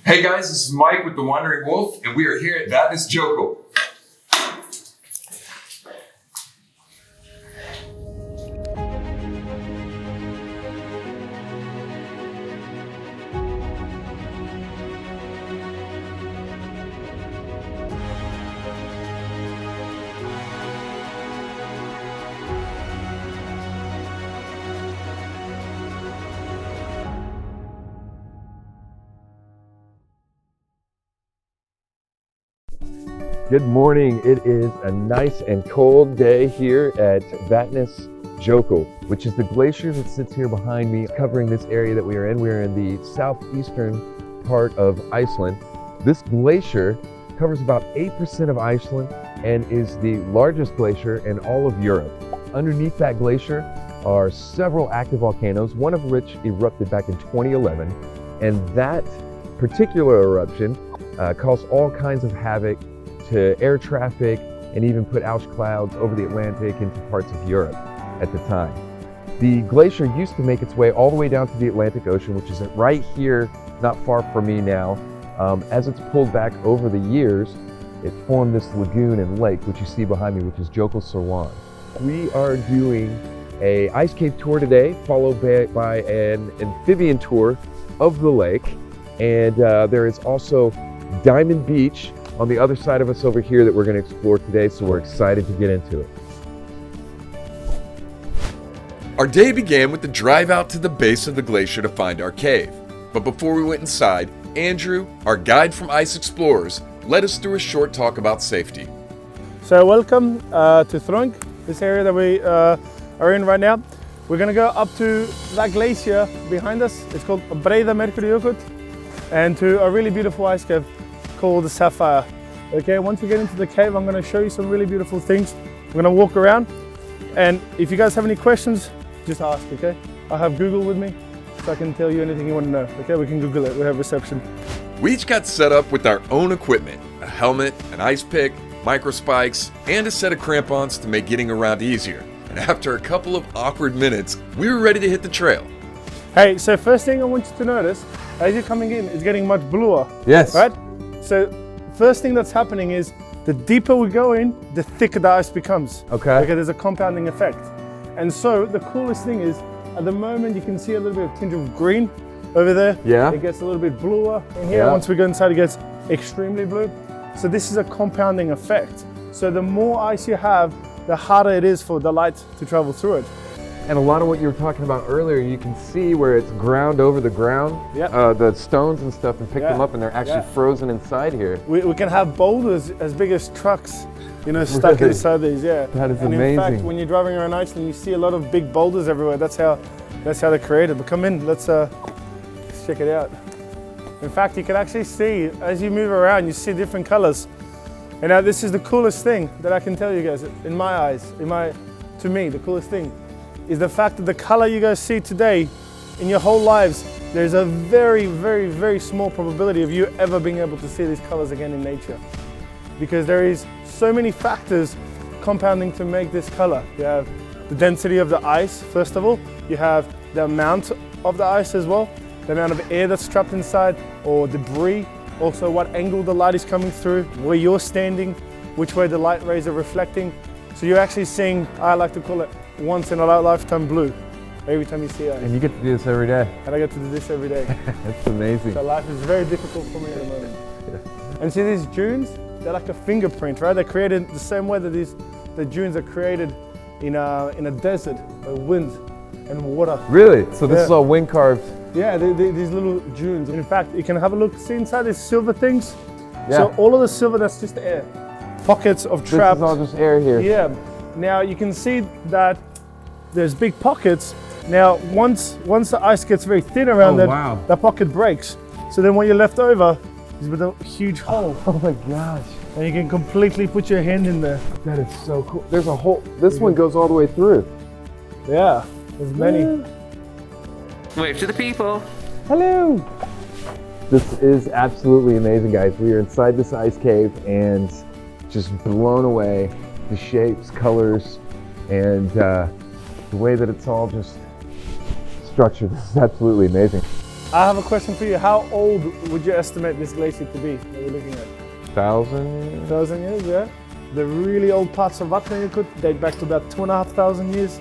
Hey guys, this is Mike with The Wandering Wolf, and we are here at Vatnäs Jokul. Good morning. It is a nice and cold day here at Vatnäs Jokul, which is the glacier that sits here behind me, covering this area that we are in. We are in the southeastern part of Iceland. This glacier covers about 8% of Iceland and is the largest glacier in all of Europe. Underneath that glacier are several active volcanoes, one of which erupted back in 2011. And that particular eruption caused all kinds of havoc to air traffic and even put ash clouds over the Atlantic into parts of Europe at the time. The glacier used to make its way all the way down to the Atlantic Ocean, which is right here, not far from me now. As it's pulled back over the years, it formed this lagoon and lake, which you see behind me, which is Jokulsarlon. We are doing an ice cave tour today, followed by an amphibian tour of the lake. And there is also Diamond Beach on the other side of us over here that we're going to explore today, so we're excited to get into it. Our day began with the drive out to the base of the glacier to find our cave. But before we went inside, Andrew, our guide from Ice Explorers, led us through a short talk about safety. So welcome to Thronk, this area that we are in right now. We're going to go up to that glacier behind us. It's called Breiðamerkurjökull, and to a really beautiful ice cave called the Sapphire. Okay, once we get into the cave, I'm going to show you some really beautiful things. We're going to walk around, and if you guys have any questions, just ask, okay? I have Google with me, so I can tell you anything you want to know. Okay, we can Google it, we have reception. We each got set up with our own equipment, a helmet, an ice pick, micro spikes, and a set of crampons to make getting around easier. And after a couple of awkward minutes, we were ready to hit the trail. Hey, so first thing I want you to notice, as you're coming in, it's getting much bluer. Yes. Right? So first thing that's happening is the deeper we go in, the thicker the ice becomes. Okay. Because there's a compounding effect. And so the coolest thing is, at the moment you can see a little bit of tinge of green over there. Yeah. It gets a little bit bluer in here. Yeah. Once we go inside, it gets extremely blue. So this is a compounding effect. So the more ice you have, the harder it is for the light to travel through it. And a lot of what you were talking about earlier, you can see where it's ground over the ground, the stones and stuff, and pick them up, and they're actually frozen inside here. We can have boulders as big as trucks, you know, stuck inside these, That is amazing. In fact, when you're driving around Iceland, you see a lot of big boulders everywhere. That's how they're created. But come in, let's check it out. In fact, you can actually see, as you move around, you see different colors. And now this is the coolest thing that I can tell you guys, in my eyes, to me, the coolest thing is the fact that the color you guys see today, in your whole lives, there's a very, very, very small probability of you ever being able to see these colors again in nature. Because there is so many factors compounding to make this color. You have the density of the ice, first of all. You have the amount of the ice as well, the amount of air that's trapped inside, or debris. Also what angle the light is coming through, where you're standing, which way the light rays are reflecting. So you're actually seeing, I like to call it, once in a lifetime blue every time you see ice. And you get to do this every day. And I get to do this every day. That's amazing. So life is very difficult for me at the moment. And see these dunes, they're like a fingerprint, right? They're created the same way that the dunes are created in a desert, by wind and water. Really? So this is all wind carved? Yeah, these little dunes. In fact, you can have a look, see inside these silver things? Yeah. So all of the silver, that's just air. Pockets of trapped. This is all just air here. Yeah. Now you can see that there's big pockets. Now once the ice gets very thin around that pocket breaks. So then what you're left over is with a huge hole. Oh my gosh. And you can completely put your hand in there. That is so cool. There's a hole, this one goes all the way through. Yeah, there's many. Wave to the people. Hello. This is absolutely amazing, guys. We are inside this ice cave and just blown away. The shapes, colors, and the way that it's all just structured. This is absolutely amazing. I have a question for you. How old would you estimate this glacier to be that we're looking at? 1,000 years, yeah. The really old parts of Vatnajökull date back to about 2,500 years.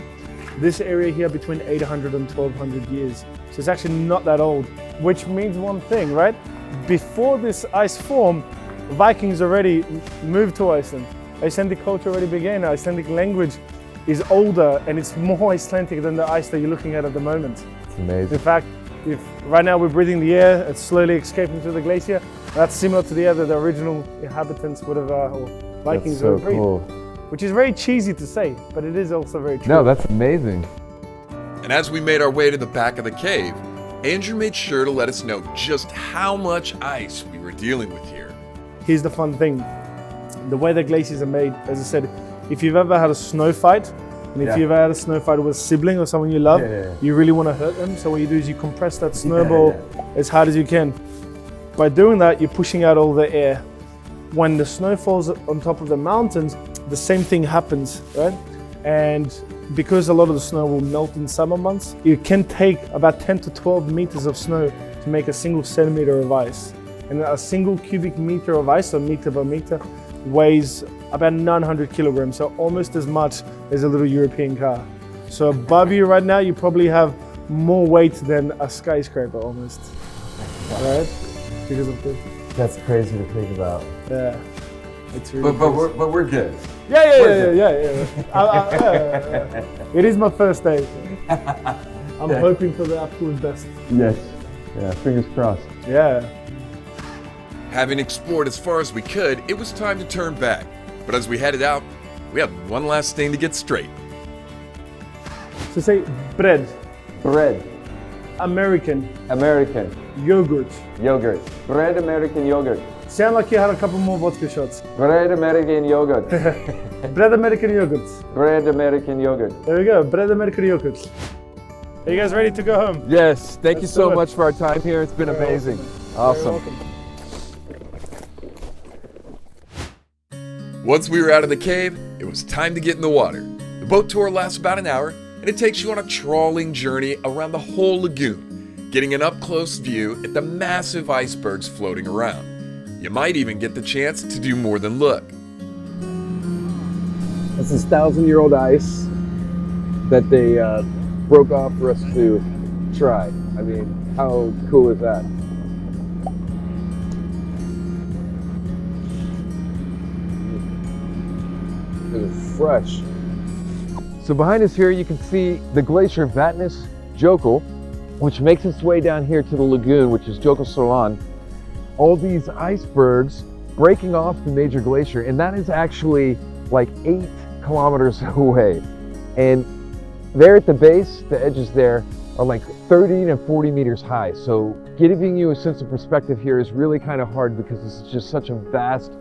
This area here between 800 and 1,200 years. So it's actually not that old, which means one thing, right? Before this ice formed, Vikings already moved to Iceland. Icelandic culture already began. Icelandic language is older and it's more Icelandic than the ice that you're looking at the moment. It's amazing. In fact, if right now we're breathing the air, it's slowly escaping through the glacier. That's similar to the air that the original inhabitants would have, or Vikings That's so would have breathed. cool. Which is very cheesy to say, but it is also very true. No, that's amazing. And as we made our way to the back of the cave, Andrew made sure to let us know just how much ice we were dealing with here. Here's the fun thing. The way the glaciers are made, as I said, if you've ever had a snow fight, and if you've ever had a snow fight with a sibling or someone you love, you really want to hurt them. So what you do is you compress that snowball as hard as you can. By doing that, you're pushing out all the air. When the snow falls on top of the mountains, the same thing happens, right? And because a lot of the snow will melt in summer months, it can take about 10 to 12 meters of snow to make a single centimeter of ice. And a single cubic meter of ice, or meter by meter, weighs about 900 kilograms, so almost as much as a little European car. So above you right now, you probably have more weight than a skyscraper almost, right? Because of this. That's crazy to think about. Yeah, it's really But we're good. Yeah. It is my first day. I'm hoping for the absolute best. Yes. Yeah, fingers crossed. Yeah. Having explored as far as we could, it was time to turn back. But as we headed out, we had one last thing to get straight. So say bread, Bread, American, American, yogurt. yogurt. Bread, American yogurt. Sound like you had a couple more vodka shots. Bread, American yogurt. Bread, American yogurt. Bread, American yogurt. There we go, bread, American yogurt. Are you guys ready to go home? Yes, thank you Let's so do it. much for our time here. It's been amazing. You're Awesome. welcome. Once we were out of the cave, it was time to get in the water. The boat tour lasts about an hour, and it takes you on a trawling journey around the whole lagoon, getting an up-close view at the massive icebergs floating around. You might even get the chance to do more than look. This is 1,000-year-old ice that they broke off for us to try. I mean, how cool is that? It is fresh. So behind us here, you can see the glacier Vatnajökull, which makes its way down here to the lagoon, which is Jokulsarlon. All these icebergs breaking off the major glacier, and that is actually like 8 kilometers away. And there at the base, the edges there are like 30 to 40 meters high. So giving you a sense of perspective here is really kind of hard because this is just such a vast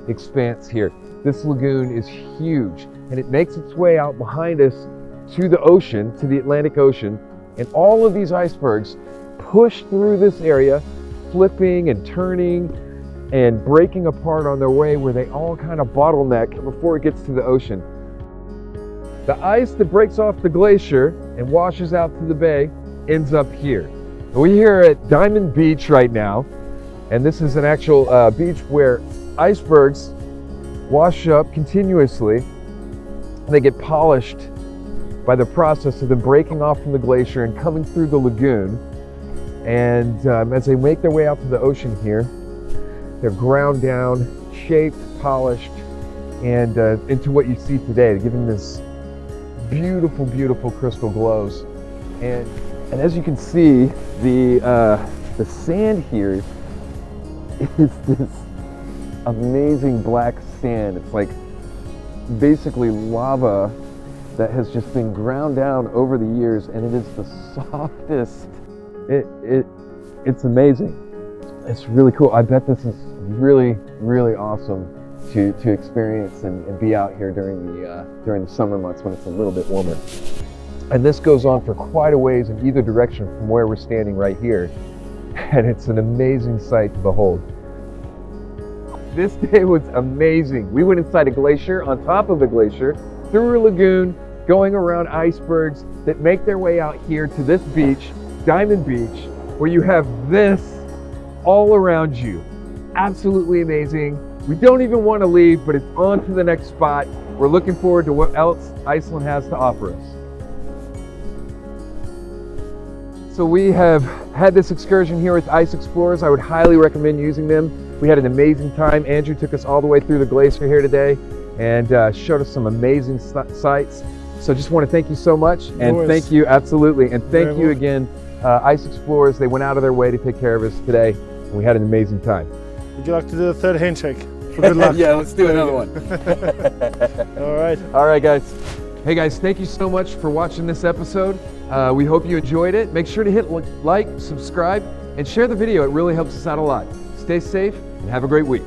expanse here. This lagoon is huge, and it makes its way out behind us to the ocean, to the Atlantic Ocean, and all of these icebergs push through this area, flipping and turning and breaking apart on their way, where they all kind of bottleneck before it gets to the ocean. The ice that breaks off the glacier and washes out to the bay ends up here. We're here at Diamond Beach right now, and this is an actual beach where icebergs wash up continuously. They get polished by the process of them breaking off from the glacier and coming through the lagoon. And as they make their way out to the ocean here, they're ground down, shaped, polished, and into what you see today, giving this beautiful, beautiful crystal glows. And as you can see, the sand here is this amazing black sand. It's like basically lava that has just been ground down over the years, and it is the softest. It's amazing. It's really cool. I bet this is really, really awesome to experience and be out here during the summer months when it's a little bit warmer. And this goes on for quite a ways in either direction from where we're standing right here. And it's an amazing sight to behold. This day was amazing. We went inside a glacier, on top of a glacier, through a lagoon, going around icebergs that make their way out here to this beach, Diamond Beach. where you have this all around you. Absolutely amazing. We don't even want to leave, but it's on to the next spot. We're looking forward to what else Iceland has to offer us. So we have had this excursion here with Ice Explorers. I would highly recommend using them. We had an amazing time. Andrew took us all the way through the glacier here today and showed us some amazing sights. So just want to thank you so much, and thank you, absolutely, and thank you again, Ice Explorers. They went out of their way to take care of us today, and we had an amazing time. Would you like to do the third handshake? For good luck. Yeah, let's do another one. All right, guys. Hey guys, thank you so much for watching this episode. We hope you enjoyed it. Make sure to hit like, subscribe, and share the video. It really helps us out a lot. Stay safe and have a great week.